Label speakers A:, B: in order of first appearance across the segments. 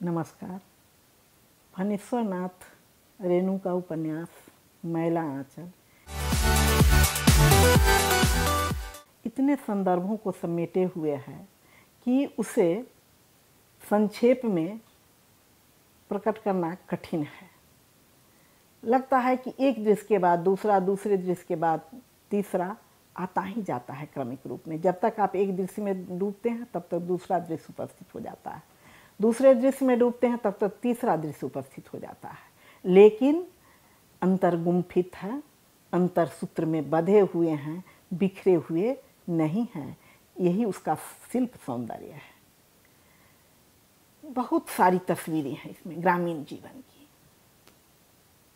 A: नमस्कार। फणीश्वर नाथ रेणु का उपन्यास मैला आंचल इतने संदर्भों को समेटे हुए है कि उसे संक्षेप में प्रकट करना कठिन है। लगता है कि एक दृश्य के बाद दूसरा, दूसरे दृश्य के बाद तीसरा आता ही जाता है क्रमिक रूप में। जब तक आप एक दृश्य में डूबते हैं तब तक दूसरा दृश्य उपस्थित हो जाता है, दूसरे दृश्य में डूबते हैं तब तक तीसरा दृश्य उपस्थित हो जाता है, लेकिन अंतर गुम्फित है, अंतर सूत्र में बंधे हुए हैं, बिखरे हुए नहीं हैं। यही उसका शिल्प सौंदर्य है। बहुत सारी तस्वीरें हैं इसमें ग्रामीण जीवन की।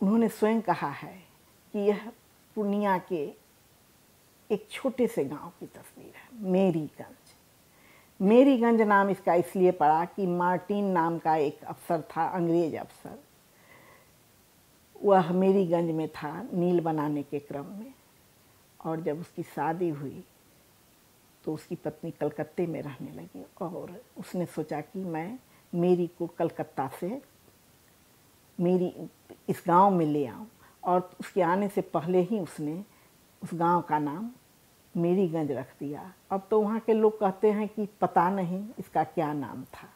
A: उन्होंने स्वयं कहा है कि यह पूर्णिया के एक छोटे से गांव की तस्वीर है, मेरीगंज। मेरीगंज नाम इसका इसलिए पड़ा कि मार्टिन नाम का एक अफसर था, अंग्रेज अफसर। वह मेरीगंज में था नील बनाने के क्रम में, और जब उसकी शादी हुई तो उसकी पत्नी कलकत्ते में रहने लगी और उसने सोचा कि मैं मेरी को कलकत्ता से मेरी इस गांव में ले आऊं, और उसके आने से पहले ही उसने उस गांव का नाम मेरीगंज रख दिया। अब तो वहाँ के लोग कहते हैं कि पता नहीं इसका क्या नाम था,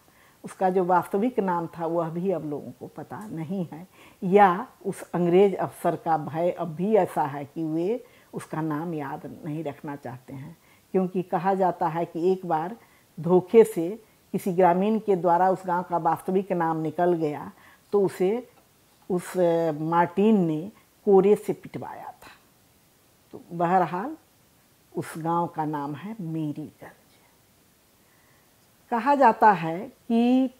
A: उसका जो वास्तविक नाम था वह भी अब लोगों को पता नहीं है, या उस अंग्रेज अफसर का भय अब भी ऐसा है कि वे उसका नाम याद नहीं रखना चाहते हैं। क्योंकि कहा जाता है कि एक बार धोखे से किसी ग्रामीण के द्वारा उस गांव का वास्तविक नाम निकल गया तो उसे उस मार्टिन ने कोरे से पिटवाया था। तो बहरहाल उस गांव का नाम है मेरीगंज। कहा जाता है कि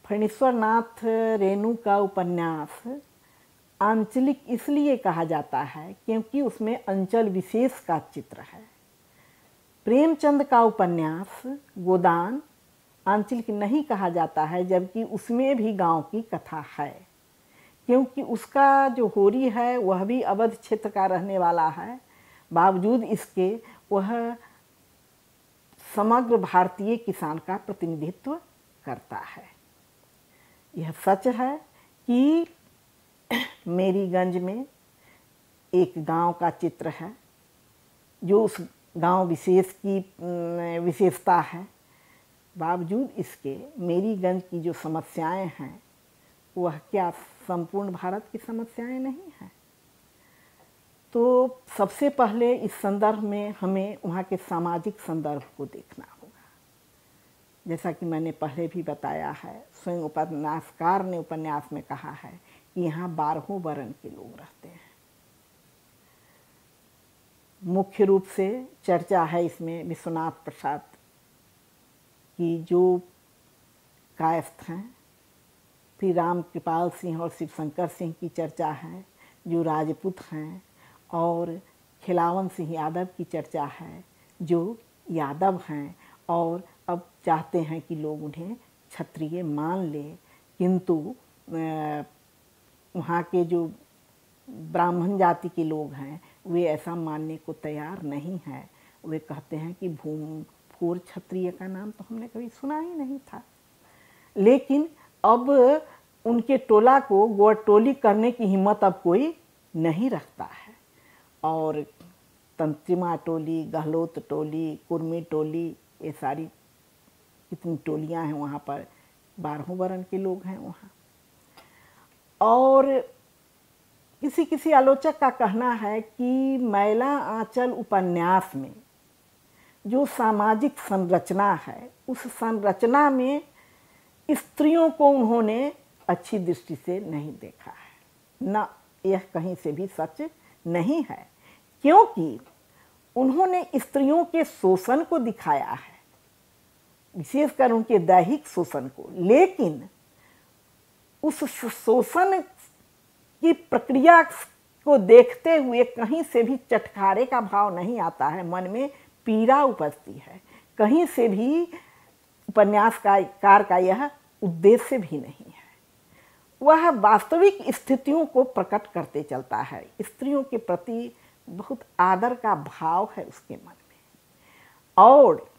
A: फणीश्वर नाथ रेणु का उपन्यास आंचलिक इसलिए कहा जाता है क्योंकि उसमें अंचल विशेष का चित्र है। प्रेमचंद का उपन्यास गोदान आंचलिक नहीं कहा जाता है, जबकि उसमें भी गांव की कथा है, क्योंकि उसका जो होरी है वह भी अवध क्षेत्र का रहने वाला है। बावजूद इसके वह समग्र भारतीय किसान का प्रतिनिधित्व करता है। यह सच है कि मेरीगंज में एक गांव का चित्र है जो उस गांव विशेष की विशेषता है। बावजूद इसके मेरीगंज की जो समस्याएं हैं वह क्या संपूर्ण भारत की समस्याएं नहीं हैं। तो सबसे पहले इस संदर्भ में हमें वहाँ के सामाजिक संदर्भ को देखना होगा। जैसा कि मैंने पहले भी बताया है, स्वयं उपन्यासकार ने उपन्यास में कहा है कि यहाँ 12 वर्ण के लोग रहते हैं। मुख्य रूप से चर्चा है इसमें विश्वनाथ प्रसाद की जो कायस्थ हैं, फिर राम कृपाल सिंह और शिवशंकर सिंह की चर्चा है जो राजपूत हैं, और खिलावन सिंह यादव की चर्चा है जो यादव हैं और अब चाहते हैं कि लोग उन्हें क्षत्रिय मान लें। किंतु वहाँ के जो ब्राह्मण जाति के लोग हैं वे ऐसा मानने को तैयार नहीं हैं। वे कहते हैं कि भूमफोर क्षत्रिय का नाम तो हमने कभी सुना ही नहीं था। लेकिन अब उनके टोला को गोटोली करने की हिम्मत अब कोई नहीं रखता है, और तंत्रिमा टोली, गहलोत टोली, कुर्मी टोली, ये सारी कितनी टोलियां हैं वहाँ पर। 12 वर्ण के लोग हैं वहाँ। और किसी किसी आलोचक का कहना है कि मैला आंचल उपन्यास में जो सामाजिक संरचना है उस संरचना में स्त्रियों को उन्होंने अच्छी दृष्टि से नहीं देखा है। न यह कहीं से भी सच नहीं है, क्योंकि उन्होंने स्त्रियों के शोषण को दिखाया है, विशेषकर उनके दैहिक शोषण को, लेकिन उस शोषण की प्रक्रिया को देखते हुए कहीं से भी चटखारे का भाव नहीं आता है, मन में पीड़ा उपजती है। कहीं से भी उपन्यासकार का यह उद्देश्य भी नहीं है। वह वास्तविक स्थितियों को प्रकट करते चलता है। स्त्रियों के प्रति बहुत आदर का भाव है उसके मन में, और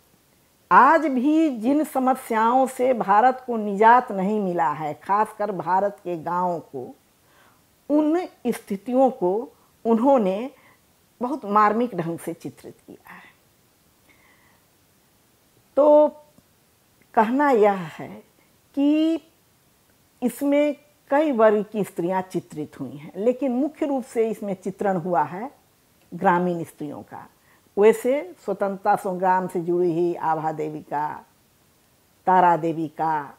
A: आज भी जिन समस्याओं से भारत को निजात नहीं मिला है, खासकर भारत के गांवों को, उन स्थितियों को उन्होंने बहुत मार्मिक ढंग से चित्रित किया है। तो कहना यह है कि इसमें कई वर्ग की स्त्रियां चित्रित हुई हैं, लेकिन मुख्य रूप से इसमें चित्रण हुआ है ग्रामीण स्त्रियों का। वैसे स्वतंत्रता संग्राम से जुड़ी हुई आभा देवी का, तारा देवी का,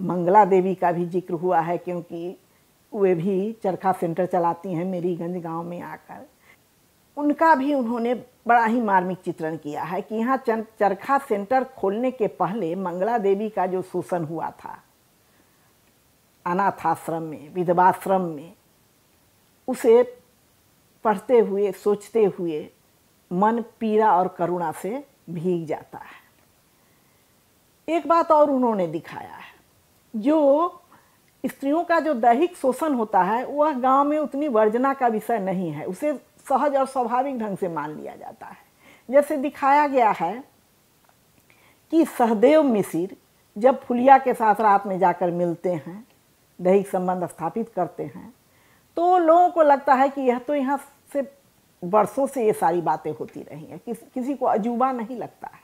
A: मंगला देवी का भी जिक्र हुआ है, क्योंकि वे भी चरखा सेंटर चलाती हैं मेरीगंज गांव में आकर। उनका भी उन्होंने बड़ा ही मार्मिक चित्रण किया है कि यहाँ चरखा सेंटर खोलने के पहले मंगला देवी का जो शोषण हुआ था अनाथाश्रम में, विधवाश्रम में, उसे पढ़ते हुए सोचते हुए मन पीड़ा और करुणा से भीग जाता है। एक बात और उन्होंने दिखाया है, जो स्त्रियों का जो दैहिक शोषण होता है वह गांव में उतनी वर्जना का विषय नहीं है, उसे सहज और स्वाभाविक ढंग से मान लिया जाता है। जैसे दिखाया गया है कि सहदेव मिसिर जब फुलिया के साथ रात में जाकर मिलते हैं, दैहिक संबंध स्थापित करते हैं, तो लोगों को लगता है कि यह तो यहाँ से वर्षों से ये सारी बातें होती रही हैं, किसी को अजूबा नहीं लगता है।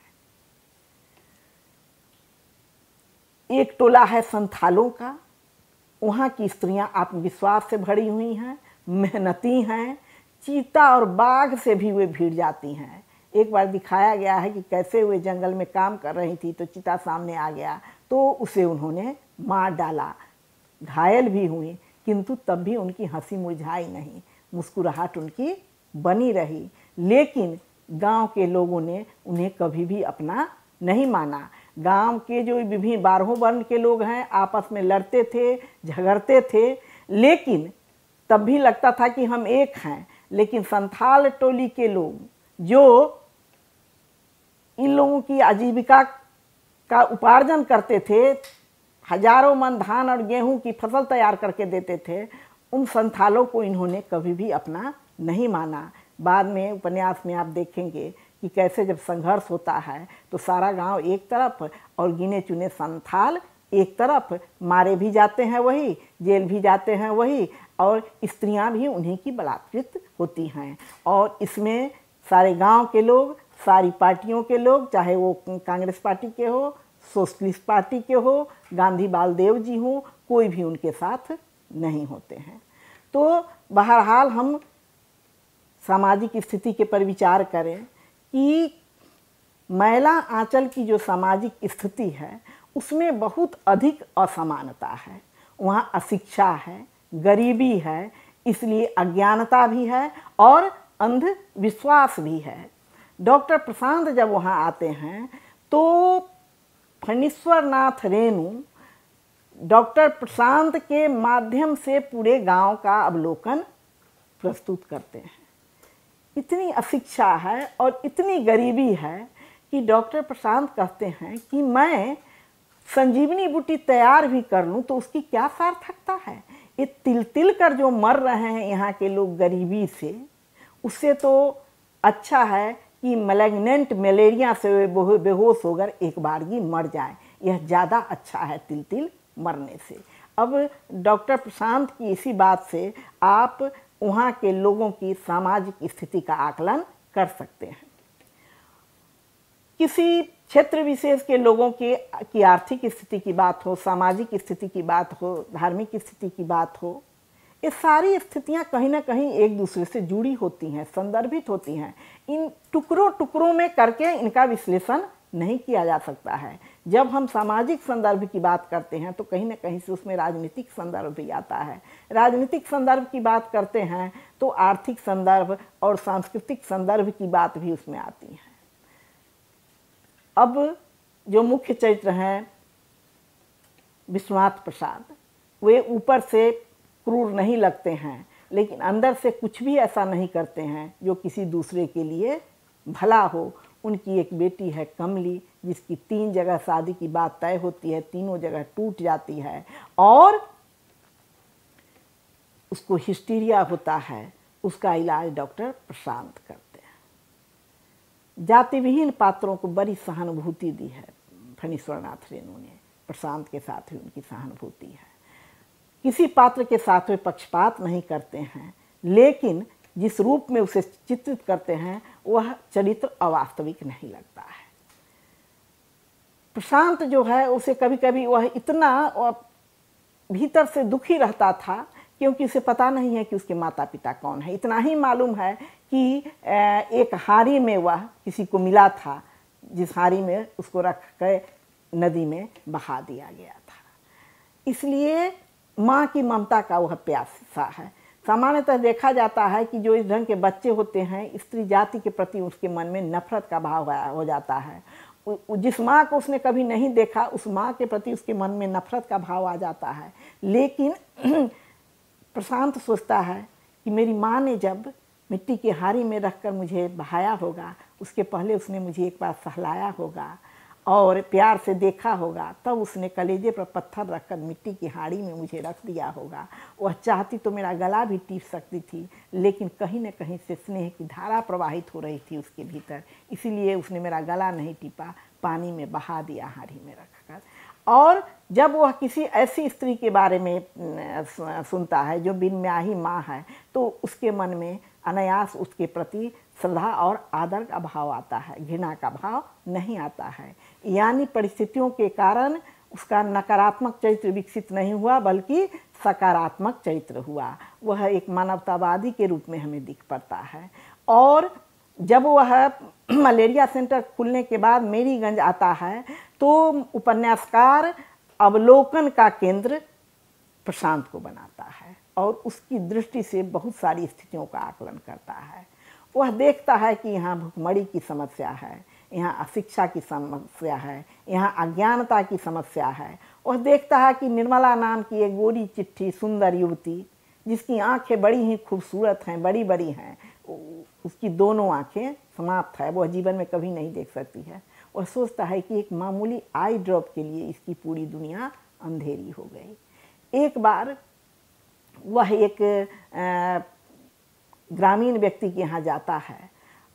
A: एक टोला है संथालों का, वहाँ की स्त्रियां आत्मविश्वास से भरी हुई हैं, मेहनती हैं, चीता और बाघ से भी वे भिड़ जाती हैं। एक बार दिखाया गया है कि कैसे वे जंगल में काम कर रही थी तो चीता सामने आ गया तो उसे उन्होंने मार डाला, घायल भी हुई, किंतु तब भी उनकी हंसी मुरझाई नहीं, मुस्कुराहट उनकी बनी रही। लेकिन गांव के लोगों ने उन्हें कभी भी अपना नहीं माना। गांव के जो विभिन्न 12 वर्ण के लोग हैं आपस में लड़ते थे, झगड़ते थे, लेकिन तब भी लगता था कि हम एक हैं। लेकिन संथाल टोली के लोग जो इन लोगों की आजीविका का उपार्जन करते थे, हजारों मन धान और गेहूं की फसल तैयार करके देते थे, उन संथालों को इन्होंने कभी भी अपना नहीं माना। बाद में उपन्यास में आप देखेंगे कि कैसे जब संघर्ष होता है तो सारा गांव एक तरफ और गिने चुने संथाल एक तरफ, मारे भी जाते हैं वही, जेल भी जाते हैं वही, और स्त्रियां भी उन्हीं की बलात्कृत होती हैं। और इसमें सारे गांव के लोग, सारी पार्टियों के लोग, चाहे वो कांग्रेस पार्टी के हो, सोशलिस्ट पार्टी के हो, गांधी बालदेव जी हों, कोई भी उनके साथ नहीं होते हैं। तो बहरहाल हम सामाजिक स्थिति के पर विचार करें कि मैला आंचल की जो सामाजिक स्थिति है उसमें बहुत अधिक असमानता है। वहाँ अशिक्षा है, गरीबी है, इसलिए अज्ञानता भी है और अंधविश्वास भी है। डॉक्टर प्रशांत जब वहाँ आते हैं तो फणीश्वर नाथ रेणु डॉक्टर प्रशांत के माध्यम से पूरे गांव का अवलोकन प्रस्तुत करते हैं। इतनी अशिक्षा है और इतनी गरीबी है कि डॉक्टर प्रशांत कहते हैं कि मैं संजीवनी बूटी तैयार भी कर लूं तो उसकी क्या सार्थकता है। ये तिल तिल कर जो मर रहे हैं यहाँ के लोग गरीबी से, उससे तो अच्छा है कि मैलेग्नेंट मलेरिया से बेहोश होकर एक बार ही मर जाए, यह ज़्यादा अच्छा है तिल तिल मरने से। अब डॉक्टर प्रशांत की इसी बात से आप वहाँ के लोगों की सामाजिक स्थिति का आकलन कर सकते हैं। किसी क्षेत्र विशेष के लोगों की आर्थिक स्थिति की बात हो, सामाजिक स्थिति की बात हो, धार्मिक स्थिति की बात हो, ये सारी स्थितियां कहीं ना कहीं एक दूसरे से जुड़ी होती हैं, संदर्भित होती हैं। इन टुकड़ों टुकड़ों में करके इनका विश्लेषण नहीं किया जा सकता है। जब हम सामाजिक संदर्भ की बात करते हैं तो कहीं ना कहीं से उसमें राजनीतिक संदर्भ भी आता है। राजनीतिक संदर्भ की बात करते हैं तो आर्थिक संदर्भ और सांस्कृतिक संदर्भ की बात भी उसमें आती है। अब जो मुख्य चरित्र हैं विश्वनाथ प्रसाद, वे ऊपर से क्रूर नहीं लगते हैं लेकिन अंदर से कुछ भी ऐसा नहीं करते हैं जो किसी दूसरे के लिए भला हो। उनकी एक बेटी है कमली, जिसकी 3 जगह शादी की बात तय होती है, तीनों जगह टूट जाती है और उसको हिस्टीरिया होता है। उसका इलाज डॉक्टर प्रशांत करते हैं। जाति विहीन पात्रों को बड़ी सहानुभूति दी है फणीश्वरनाथ रेणु ने। प्रशांत के साथ भी उनकी सहानुभूति है। किसी पात्र के साथ वे पक्षपात नहीं करते हैं, लेकिन जिस रूप में उसे चित्रित करते हैं वह चरित्र अवास्तविक नहीं लगता है। प्रशांत जो है उसे कभी कभी वह इतना भीतर से दुखी रहता था क्योंकि उसे पता नहीं है कि उसके माता पिता कौन है। इतना ही मालूम है कि एक हारी में वह किसी को मिला था, जिस हारी में उसको रख कर नदी में बहा दिया गया था। इसलिए माँ की ममता का वह प्यासा है। सामान्यतः देखा जाता है कि जो इस ढंग के बच्चे होते हैं, स्त्री जाति के प्रति उसके मन में नफरत का भाव हो जाता है। जिस माँ को उसने कभी नहीं देखा उस माँ के प्रति उसके मन में नफरत का भाव आ जाता है। लेकिन प्रशांत सोचता है कि मेरी माँ ने जब मिट्टी की हारी में रखकर मुझे बहाया होगा, उसके पहले उसने मुझे एक बार सहलाया होगा और प्यार से देखा होगा, तब उसने कलेजे पर पत्थर रखकर मिट्टी की हाड़ी में मुझे रख दिया होगा। वह चाहती तो मेरा गला भी टीप सकती थी, लेकिन कहीं न कहीं से स्नेह की धारा प्रवाहित हो रही थी उसके भीतर, इसीलिए उसने मेरा गला नहीं टीपा, पानी में बहा दिया हाड़ी में रखकर। और जब वह किसी ऐसी स्त्री के बारे में सुनता है जो बिन ब्याही माँ है, तो उसके मन में अनायास उसके प्रति श्रद्धा और आदर का भाव आता है, घृणा का भाव नहीं आता है। यानी परिस्थितियों के कारण उसका नकारात्मक चरित्र विकसित नहीं हुआ, बल्कि सकारात्मक चरित्र हुआ। वह एक मानवतावादी के रूप में हमें दिख पड़ता है। और जब वह मलेरिया सेंटर खुलने के बाद मेरीगंज आता है, तो उपन्यासकार अवलोकन का केंद्र प्रशांत को बनाता है और उसकी दृष्टि से बहुत सारी स्थितियों का आकलन करता है। वह देखता है कि यहाँ भुखमरी की समस्या है, यहाँ अशिक्षा की समस्या है, यहाँ अज्ञानता की समस्या है। वह देखता है कि निर्मला नाम की एक गोरी चिट्ठी सुंदर युवती, जिसकी आंखें बड़ी ही खूबसूरत हैं, बड़ी बड़ी हैं, उसकी दोनों आंखें समाप्त है, वह जीवन में कभी नहीं देख सकती है। वह सोचता है कि एक मामूली आई ड्रॉप के लिए इसकी पूरी दुनिया अंधेरी हो गई। एक बार वह एक ग्रामीण व्यक्ति के यहाँ जाता है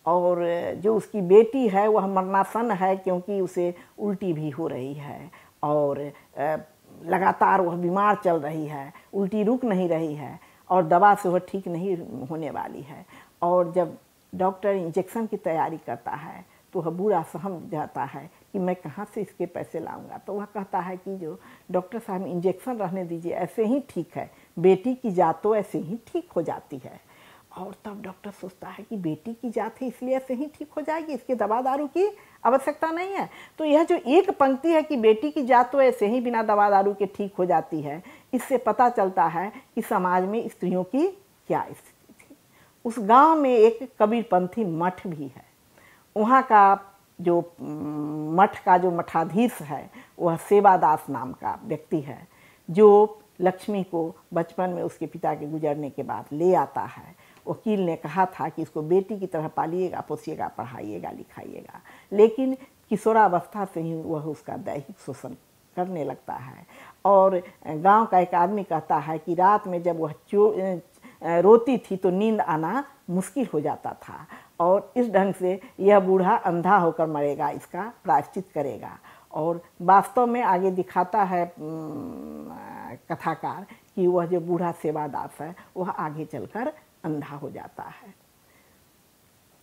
A: और जो उसकी बेटी है वह मरणासन है, क्योंकि उसे उल्टी भी हो रही है और लगातार वह बीमार चल रही है, उल्टी रुक नहीं रही है और दवा से वह ठीक नहीं होने वाली है। और जब डॉक्टर इंजेक्शन की तैयारी करता है तो वह बूढ़ा समझ जाता है कि मैं कहाँ से इसके पैसे लाऊंगा। तो वह कहता है कि जो डॉक्टर साहब इंजेक्शन रहने दीजिए, ऐसे ही ठीक है, बेटी की जात तो ऐसे ही ठीक हो जाती है। और तब डॉक्टर सोचता है कि बेटी की जात है इसलिए ऐसे ही ठीक हो जाएगी, इसके दवा दारू की आवश्यकता नहीं है। तो यह जो एक पंक्ति है कि बेटी की जात तो ऐसे ही बिना दवा दारू के ठीक हो जाती है, इससे पता चलता है कि समाज में स्त्रियों की क्या स्थिति थी। उस गांव में एक कबीरपंथी मठ भी है। वहाँ का जो मठ का जो मठाधीश है वह सेवादास नाम का व्यक्ति है, जो लक्ष्मी को बचपन में उसके पिता के गुजरने के बाद ले आता है। वकील ने कहा था कि इसको बेटी की तरह पालिएगा, पोसिएगा, पढ़ाइएगा, लिखाइएगा, लेकिन किशोरावस्था से ही वह उसका दैहिक शोषण करने लगता है। और गांव का एक आदमी कहता है कि रात में जब वह रोती थी तो नींद आना मुश्किल हो जाता था और इस ढंग से यह बूढ़ा अंधा होकर मरेगा, इसका प्रायश्चित करेगा। और वास्तव में आगे दिखाता है कथाकार कि वह जो बूढ़ा सेवादास है वह आगे चलकर अंधा हो जाता है।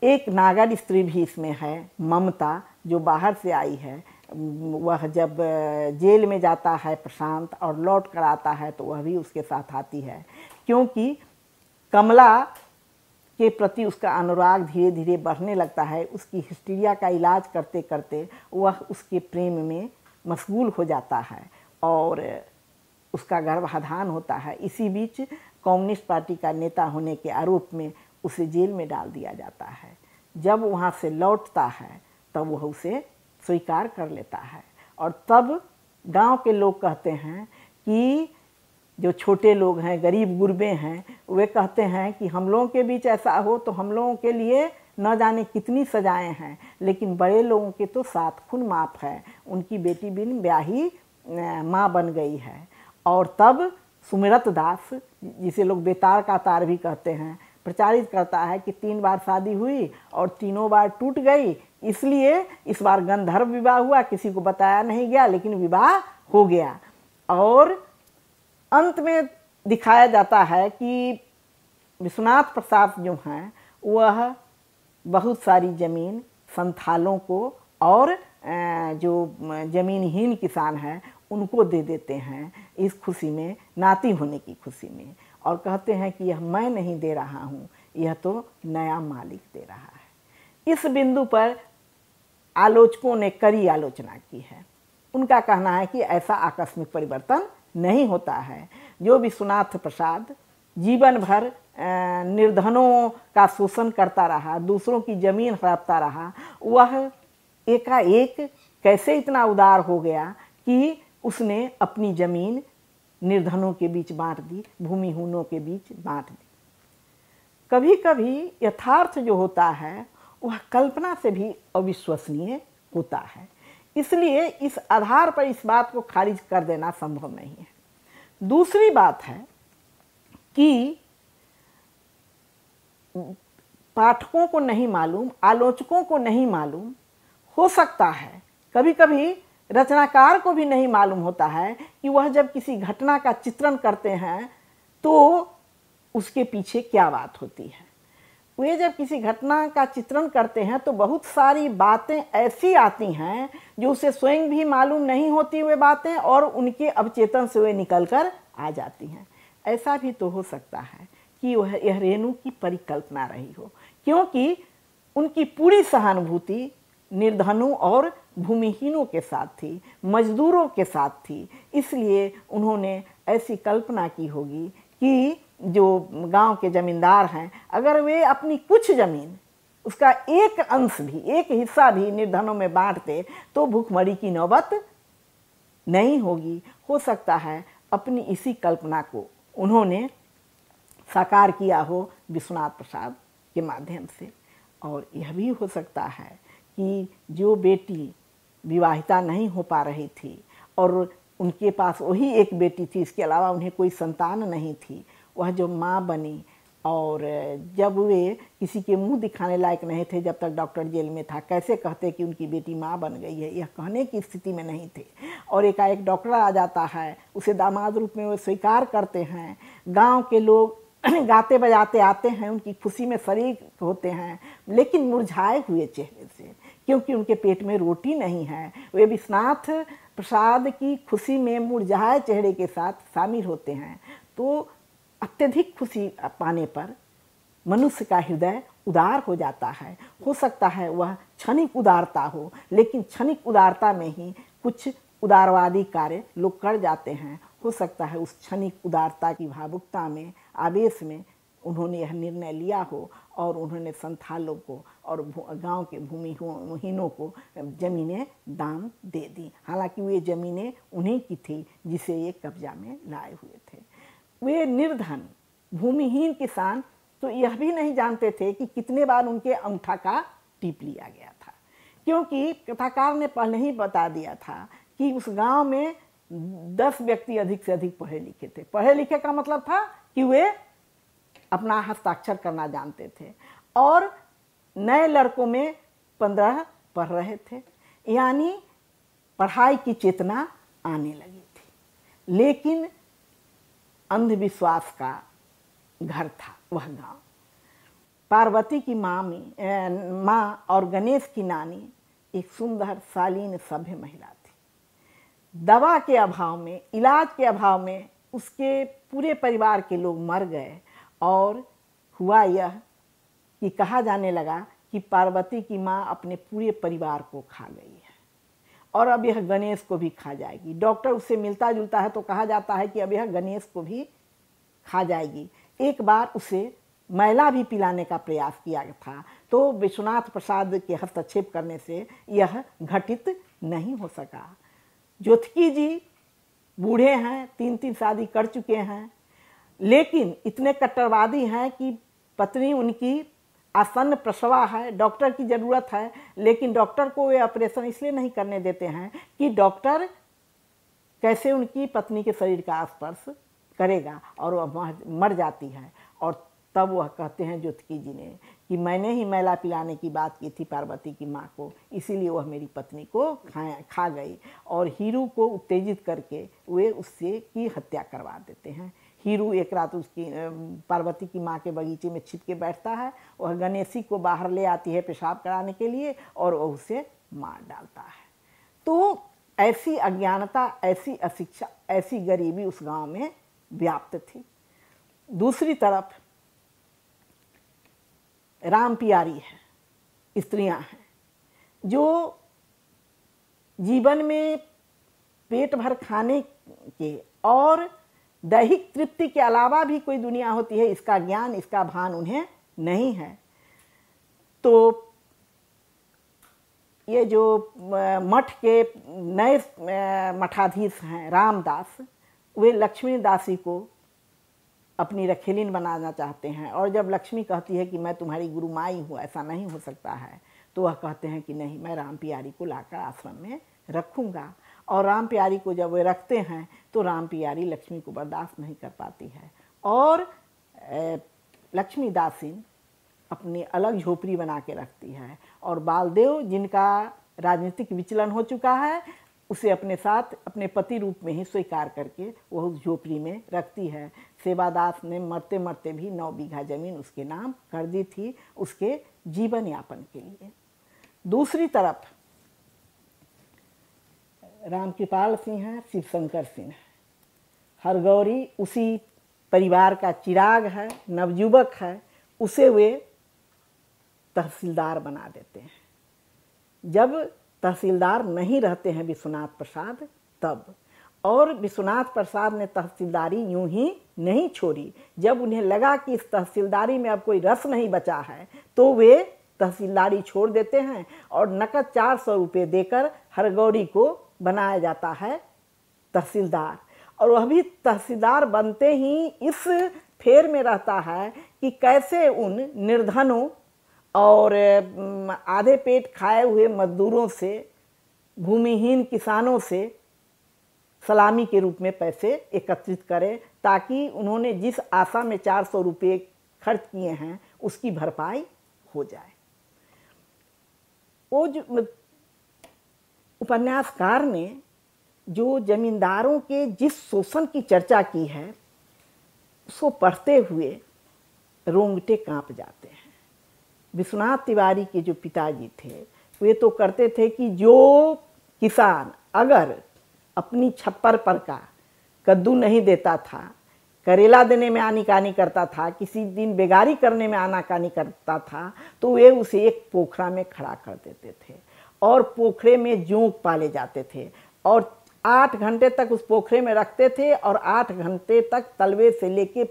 A: एक नागर स्त्री भी इसमें है, ममता, जो बाहर से आई है। वह जब जेल में जाता है प्रशांत और लौट कर आता है तो वह भी उसके साथ आती है, क्योंकि कमला के प्रति उसका अनुराग धीरे धीरे बढ़ने लगता है। उसकी हिस्टीरिया का इलाज करते करते वह उसके प्रेम में मशगूल हो जाता है और उसका गर्भाधान होता है। इसी बीच कम्युनिस्ट पार्टी का नेता होने के आरोप में उसे जेल में डाल दिया जाता है। जब वहाँ से लौटता है तब वह उसे स्वीकार कर लेता है और तब गांव के लोग कहते हैं कि जो छोटे लोग हैं, गरीब गुरबे हैं, वे कहते हैं कि हम लोगों के बीच ऐसा हो तो हम लोगों के लिए न जाने कितनी सजाएं हैं, लेकिन बड़े लोगों के तो 7 खून माफ है। उनकी बेटी बिन ब्याही माँ बन गई है। और तब सुमिरत दास, जिसे लोग बेतार का तार भी कहते हैं, प्रचारित करता है कि 3 बार शादी हुई और तीनों बार टूट गई, इसलिए इस बार गंधर्व विवाह हुआ, किसी को बताया नहीं गया लेकिन विवाह हो गया। और अंत में दिखाया जाता है कि विश्वनाथ प्रसाद जो हैं वह बहुत सारी ज़मीन संथालों को और जो ज़मीनहीन किसान हैं उनको दे देते हैं इस खुशी में, नाती होने की खुशी में, और कहते हैं कि यह मैं नहीं दे रहा हूँ, यह तो नया मालिक दे रहा है। इस बिंदु पर आलोचकों ने कड़ी आलोचना की है। उनका कहना है कि ऐसा आकस्मिक परिवर्तन नहीं होता है। जो विश्वनाथ प्रसाद जीवन भर निर्धनों का शोषण करता रहा, दूसरों की ज़मीन हड़पता रहा, वह एकाएक कैसे इतना उदार हो गया कि उसने अपनी ज़मीन निर्धनों के बीच बांट दी, भूमिहीनों के बीच बांट दी। कभी कभी यथार्थ जो होता है वह कल्पना से भी अविश्वसनीय होता है, इसलिए इस आधार पर इस बात को खारिज कर देना संभव नहीं है। दूसरी बात है कि पाठकों को नहीं मालूम, आलोचकों को नहीं मालूम, हो सकता है कभी कभी रचनाकार को भी नहीं मालूम होता है कि वह जब किसी घटना का चित्रण करते हैं तो उसके पीछे क्या बात होती है। वे जब किसी घटना का चित्रण करते हैं तो बहुत सारी बातें ऐसी आती हैं जो उसे स्वयं भी मालूम नहीं होती वे बातें, और उनके अवचेतन से वे निकल कर आ जाती हैं। ऐसा भी तो हो सकता है कि यह रेणु की परिकल्पना रही हो, क्योंकि उनकी पूरी सहानुभूति निर्धनों और भूमिहीनों के साथ थी, मजदूरों के साथ थी, इसलिए उन्होंने ऐसी कल्पना की होगी कि जो गांव के जमींदार हैं अगर वे अपनी कुछ ज़मीन, उसका एक अंश भी, एक हिस्सा भी निर्धनों में बांटते तो भूखमरी की नौबत नहीं होगी। हो सकता है अपनी इसी कल्पना को उन्होंने साकार किया हो विश्वनाथ प्रसाद के माध्यम से। और यह भी हो सकता है कि जो बेटी विवाहिता नहीं हो पा रही थी और उनके पास वही एक बेटी थी, इसके अलावा उन्हें कोई संतान नहीं थी, वह जो माँ बनी और जब वे किसी के मुंह दिखाने लायक नहीं थे, जब तक डॉक्टर जेल में था, कैसे कहते कि उनकी बेटी माँ बन गई है, यह कहने की स्थिति में नहीं थे। और एकाएक डॉक्टर आ जाता है, उसे दामाद रूप में वो स्वीकार करते हैं, गांव के लोग गाते बजाते आते हैं, उनकी खुशी में शरीक होते हैं, लेकिन मुरझाए हुए चेहरे से, क्योंकि उनके पेट में रोटी नहीं है। वे विश्वनाथ प्रसाद की खुशी में मुरझाए चेहरे के साथ शामिल होते हैं। तो अत्यधिक खुशी पाने पर मनुष्य का हृदय उदार हो जाता है। हो सकता है वह क्षणिक उदारता हो, लेकिन क्षणिक उदारता में ही कुछ उदारवादी कार्य लोग कर जाते हैं। हो सकता है उस क्षणिक उदारता की भावुकता में, आवेश में उन्होंने यह निर्णय लिया हो और उन्होंने संथालों को और गांव के भूमिहीनों को ज़मीनें दान दे दी। हालांकि वे ज़मीनें उन्हीं की थी जिसे ये कब्जा में लाए हुए थे। वे निर्धन भूमिहीन किसान तो यह भी नहीं जानते थे कि कितने बार उनके अंगूठा का टीप लिया गया था, क्योंकि कथाकार ने पहले ही बता दिया था कि उस गांव में 10 व्यक्ति अधिक से अधिक पढ़े लिखे थे। पढ़े लिखे का मतलब था कि वे अपना हस्ताक्षर करना जानते थे, और नए लड़कों में 15 पढ़ रहे थे, यानी पढ़ाई की चेतना आने लगी थी। लेकिन अंधविश्वास का घर था वह गांव। पार्वती की माँ और गणेश की नानी एक सुंदर शालीन सभ्य महिला थी। दवा के अभाव में, इलाज के अभाव में उसके पूरे परिवार के लोग मर गए, और हुआ यह कि कहा जाने लगा कि पार्वती की माँ अपने पूरे परिवार को खा गई है और अब यह गणेश को भी खा जाएगी। डॉक्टर उससे मिलता जुलता है तो कहा जाता है कि अब यह गणेश को भी खा जाएगी। एक बार उसे मैला भी पिलाने का प्रयास किया था, तो विश्वनाथ प्रसाद के हस्तक्षेप करने से यह घटित नहीं हो सका। ज्योतिकी जी बूढ़े हैं, 3 शादी कर चुके हैं, लेकिन इतने कट्टरवादी हैं कि पत्नी उनकी आसन्न प्रसवा है, डॉक्टर की ज़रूरत है, लेकिन डॉक्टर को वे ऑपरेशन इसलिए नहीं करने देते हैं कि डॉक्टर कैसे उनकी पत्नी के शरीर का स्पर्श करेगा और वह मर जाती है। और तब वह कहते हैं ज्योतिकी जी ने कि मैंने ही मैला पिलाने की बात की थी पार्वती की माँ को, इसीलिए वह मेरी पत्नी को खा गई। और हीरू को उत्तेजित करके वे उससे की हत्या करवा देते हैं। हीरू एक रात उसकी पार्वती की माँ के बगीचे में छिप के बैठता है। वह गणेशी को बाहर ले आती है पेशाब कराने के लिए और वह उसे मार डालता है। तो ऐसी अज्ञानता, ऐसी अशिक्षा, ऐसी गरीबी उस गांव में व्याप्त थी। दूसरी तरफ राम प्यारी है, स्त्रियां हैं जो जीवन में पेट भर खाने के और दैहिक तृप्ति के अलावा भी कोई दुनिया होती है, इसका ज्ञान, इसका भान उन्हें नहीं है। तो ये जो मठ के नए मठाधीश हैं रामदास, वे लक्ष्मी दासी को अपनी रखेलिन बनाना चाहते हैं। और जब लक्ष्मी कहती है कि मैं तुम्हारी गुरु माई हूँ, ऐसा नहीं हो सकता है, तो वह कहते हैं कि नहीं, मैं राम प्यारी को लाकर आश्रम में रखूँगा। और राम प्यारी को जब वे रखते हैं तो राम प्यारी लक्ष्मी को बर्दाश्त नहीं कर पाती है और लक्ष्मी दासीन अपनी अलग झोपड़ी बना के रखती है। और बालदेव, जिनका राजनीतिक विचलन हो चुका है, उसे अपने साथ अपने पति रूप में ही स्वीकार करके वह उस झोपड़ी में रखती है। सेवादास ने मरते मरते भी 9 बीघा जमीन उसके नाम कर दी थी उसके जीवन यापन के लिए। दूसरी तरफ रामकृपाल सिंह है, शिवशंकर सिंह है। हरगौरी उसी परिवार का चिराग है, नवयुवक है, उसे वे तहसीलदार बना देते हैं। जब तहसीलदार नहीं रहते हैं विश्वनाथ प्रसाद तब, और विश्वनाथ प्रसाद ने तहसीलदारी यूं ही नहीं छोड़ी। जब उन्हें लगा कि इस तहसीलदारी में अब कोई रस नहीं बचा है तो वे तहसीलदारी छोड़ देते हैं और नकद 400 रुपये देकर हरगौरी को बनाया जाता है तहसीलदार। और वह भी तहसीलदार बनते ही इस फेर में रहता है कि कैसे उन निर्धनों और आधे पेट खाए हुए मजदूरों से, भूमिहीन किसानों से सलामी के रूप में पैसे एकत्रित करें, ताकि उन्होंने जिस आशा में 400 रुपये खर्च किए हैं उसकी भरपाई हो जाए। वो जो उपन्यासकार ने जो जमींदारों के जिस शोषण की चर्चा की है, उसको पढ़ते हुए रोंगटे कांप जाते हैं। विश्वनाथ तिवारी के जो पिताजी थे, वे तो करते थे कि जो किसान अगर अपनी छप्पर पर का कद्दू नहीं देता था, करेला देने में आनाकानी करता था, किसी दिन बेगारी करने में आनाकानी करता था, तो वे उसे एक पोखरा में खड़ा कर देते थे और पोखरे में जोंक पाले जाते थे और 8 घंटे तक उस पोखरे में रखते थे और 8 घंटे तक तलवे से लेके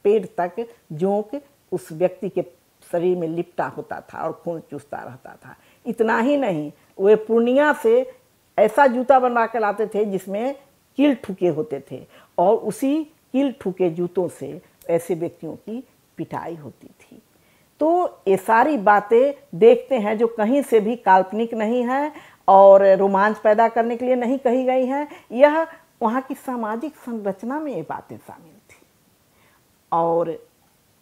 A: पेट तक जोंक उस व्यक्ति के शरीर में लिपटा होता था और खून चूसता रहता था। इतना ही नहीं, वे पूर्णिया से ऐसा जूता बनवा कर लाते थे जिसमें कील ठुके होते थे और उसी कील ठुके जूतों से ऐसे व्यक्तियों की पिटाई होती थी। तो ये सारी बातें देखते हैं जो कहीं से भी काल्पनिक नहीं है और रोमांच पैदा करने के लिए नहीं कही गई हैं। यह वहाँ की सामाजिक संरचना में ये बातें शामिल थी और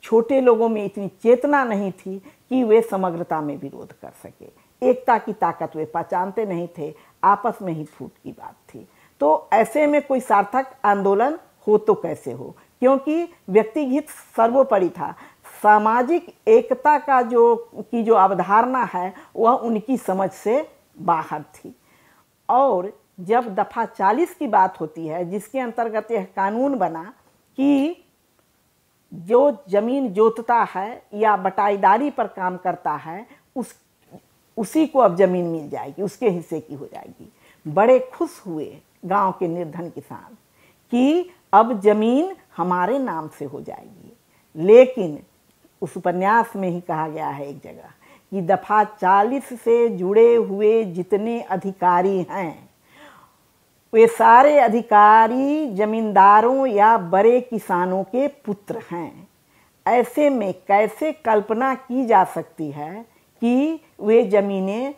A: छोटे लोगों में इतनी चेतना नहीं थी कि वे समग्रता में विरोध कर सके। एकता की ताकत वे पहचानते नहीं थे, आपस में ही फूट की बात थी। तो ऐसे में कोई सार्थक आंदोलन हो तो कैसे हो, क्योंकि व्यक्तिगत सर्वोपरि था। सामाजिक एकता का जो अवधारणा है वह उनकी समझ से बाहर थी। और जब दफ़ा 40 की बात होती है, जिसके अंतर्गत यह कानून बना कि जो जमीन जोतता है या बटाईदारी पर काम करता है उसी को अब जमीन मिल जाएगी, उसके हिस्से की हो जाएगी। बड़े खुश हुए गांव के निर्धन किसान कि अब जमीन हमारे नाम से हो जाएगी। लेकिन उस उपन्यास में ही कहा गया है एक जगह कि दफ़ा 40 से जुड़े हुए जितने अधिकारी हैं वे सारे अधिकारी जमींदारों या बड़े किसानों के पुत्र हैं। ऐसे में कैसे कल्पना की जा सकती है कि वे ज़मीनें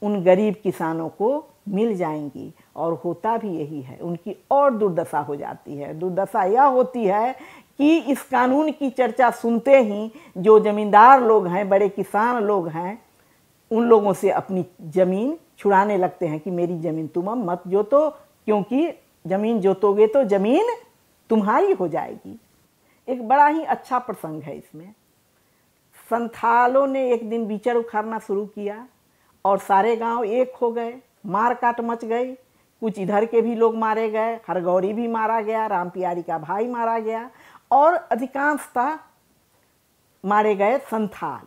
A: उन गरीब किसानों को मिल जाएंगी। और होता भी यही है, उनकी और दुर्दशा हो जाती है। दुर्दशा यह होती है कि इस कानून की चर्चा सुनते ही जो जमींदार लोग हैं, बड़े किसान लोग हैं, उन लोगों से अपनी ज़मीन छुड़ाने लगते हैं कि मेरी ज़मीन तुम अब मत जोतो, क्योंकि ज़मीन जोतोगे तो ज़मीन तुम्हारी हो जाएगी। एक बड़ा ही अच्छा प्रसंग है इसमें। संथालों ने एक दिन बीचड़ उखाड़ना शुरू किया और सारे गांव एक हो गए, मार काट मच गई। कुछ इधर के भी लोग मारे गए, हरगौरी भी मारा गया, राम पियारी का भाई मारा गया और अधिकांशतः मारे गए संथाल,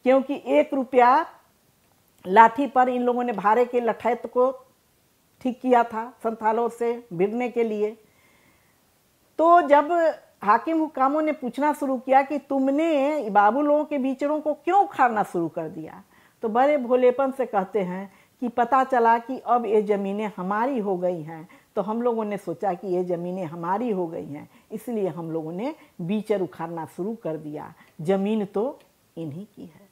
A: क्योंकि 1 रुपया लाठी पर इन लोगों ने भारे के लठैत को ठीक किया था संथालों से भिड़ने के लिए। तो जब हाकिम हुकामों ने पूछना शुरू किया कि तुमने बाबू लोगों के बीचड़ों को क्यों उखाड़ना शुरू कर दिया, तो बड़े भोलेपन से कहते हैं कि पता चला कि अब ये ज़मीनें हमारी हो गई हैं, तो हम लोगों ने सोचा कि ये ज़मीनें हमारी हो गई हैं, इसलिए हम लोगों ने बीचड़ उखाड़ना शुरू कर दिया, ज़मीन तो इन्हीं की है।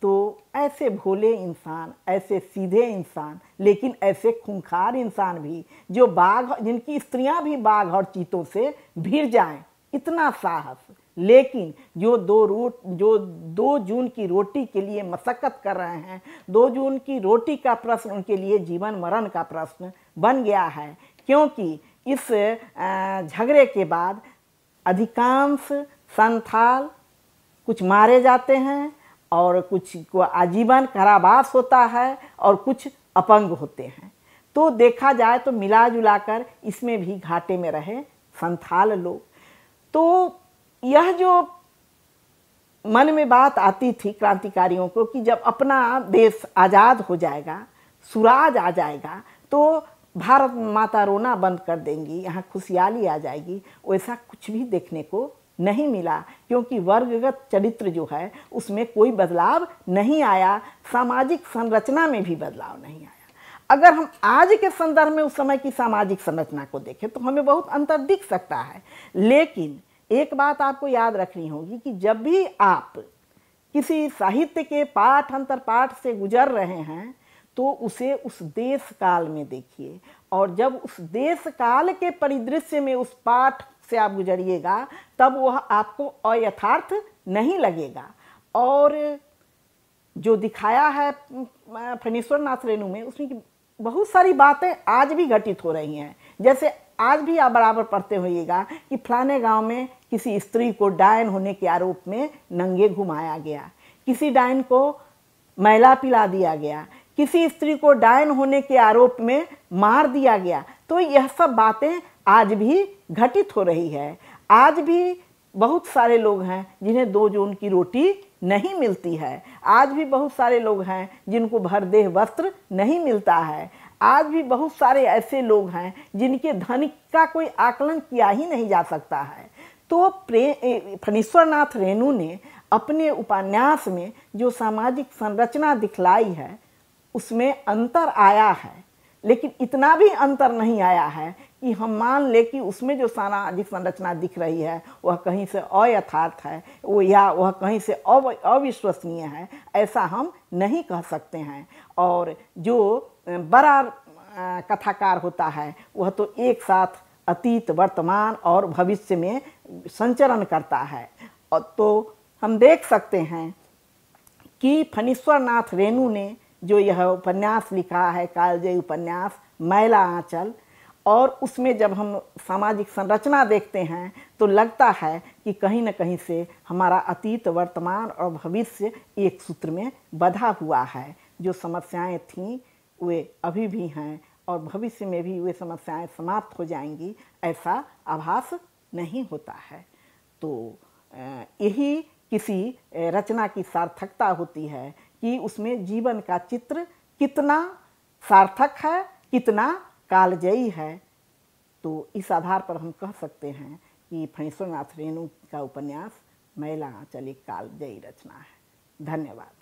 A: तो ऐसे भोले इंसान, ऐसे सीधे इंसान, लेकिन ऐसे खूंखार इंसान भी, जो बाघ, जिनकी स्त्रियां भी बाघ और चीतों से भिड़ जाएं, इतना साहस, लेकिन जो 2 जून की रोटी के लिए मशक्कत कर रहे हैं, 2 जून की रोटी का प्रश्न उनके लिए जीवन मरण का प्रश्न बन गया है। क्योंकि इस झगड़े के बाद अधिकांश संथाल कुछ मारे जाते हैं और कुछ को आजीवन कारावास होता है और कुछ अपंग होते हैं। तो देखा जाए तो मिला जुलाकर इसमें भी घाटे में रहे संथाल लोग। तो यह जो मन में बात आती थी क्रांतिकारियों को कि जब अपना देश आज़ाद हो जाएगा, सुराज आ जाएगा, तो भारत माता रोना बंद कर देंगी, यहाँ खुशहाली आ जाएगी, वैसा कुछ भी देखने को नहीं मिला। क्योंकि वर्गगत चरित्र जो है उसमें कोई बदलाव नहीं आया, सामाजिक संरचना में भी बदलाव नहीं आया। अगर हम आज के संदर्भ में उस समय की सामाजिक संरचना को देखें तो हमें बहुत अंतर दिख सकता है। लेकिन एक बात आपको याद रखनी होगी कि जब भी आप किसी साहित्य के पाठ अंतर पाठ से गुजर रहे हैं तो उसे उस देश काल में देखिए, और जब उस देश काल के परिदृश्य में उस पाठ से आप गुजरिएगा तब वह आपको अयथार्थ नहीं लगेगा। और जो दिखाया है फणीश्वर नाथ रेणु में, उसमें बहुत सारी बातें आज भी घटित हो रही हैं। जैसे आज भी आप बराबर पढ़ते होइएगा कि फलाने गांव में किसी स्त्री को डायन होने के आरोप में नंगे घुमाया गया, किसी डायन को मैला पिला दिया गया, किसी स्त्री को डायन होने के आरोप में मार दिया गया। तो यह सब बातें आज भी घटित हो रही है। आज भी बहुत सारे लोग हैं जिन्हें 2 जून की रोटी नहीं मिलती है। आज भी बहुत सारे लोग हैं जिनको भरदेह वस्त्र नहीं मिलता है। आज भी बहुत सारे ऐसे लोग हैं जिनके धन का कोई आकलन किया ही नहीं जा सकता है। तो फणीश्वर नाथ रेणु ने अपने उपन्यास में जो सामाजिक संरचना दिखलाई है उसमें अंतर आया है, लेकिन इतना भी अंतर नहीं आया है कि हम मान ले कि उसमें जो सामाजिक संरचना दिख रही है वह कहीं से अयथार्थ है, वह कहीं से अविश्वसनीय है, ऐसा हम नहीं कह सकते हैं। और जो बड़ा कथाकार होता है वह तो एक साथ अतीत, वर्तमान और भविष्य में संचरण करता है। और तो हम देख सकते हैं कि फणीश्वर नाथ रेणु ने जो यह उपन्यास लिखा है, कालजयी उपन्यास मैला आंचल, और उसमें जब हम सामाजिक संरचना देखते हैं तो लगता है कि कहीं न कहीं से हमारा अतीत, वर्तमान और भविष्य एक सूत्र में बंधा हुआ है। जो समस्याएं थीं वे अभी भी हैं और भविष्य में भी वे समस्याएं समाप्त हो जाएंगी, ऐसा आभास नहीं होता है। तो यही किसी रचना की सार्थकता होती है कि उसमें जीवन का चित्र कितना सार्थक है, कितना कालजयी है। तो इस आधार पर हम कह सकते हैं कि फणीश्वर नाथ रेणु का उपन्यास मैला आंचल एक कालजयी रचना है। धन्यवाद।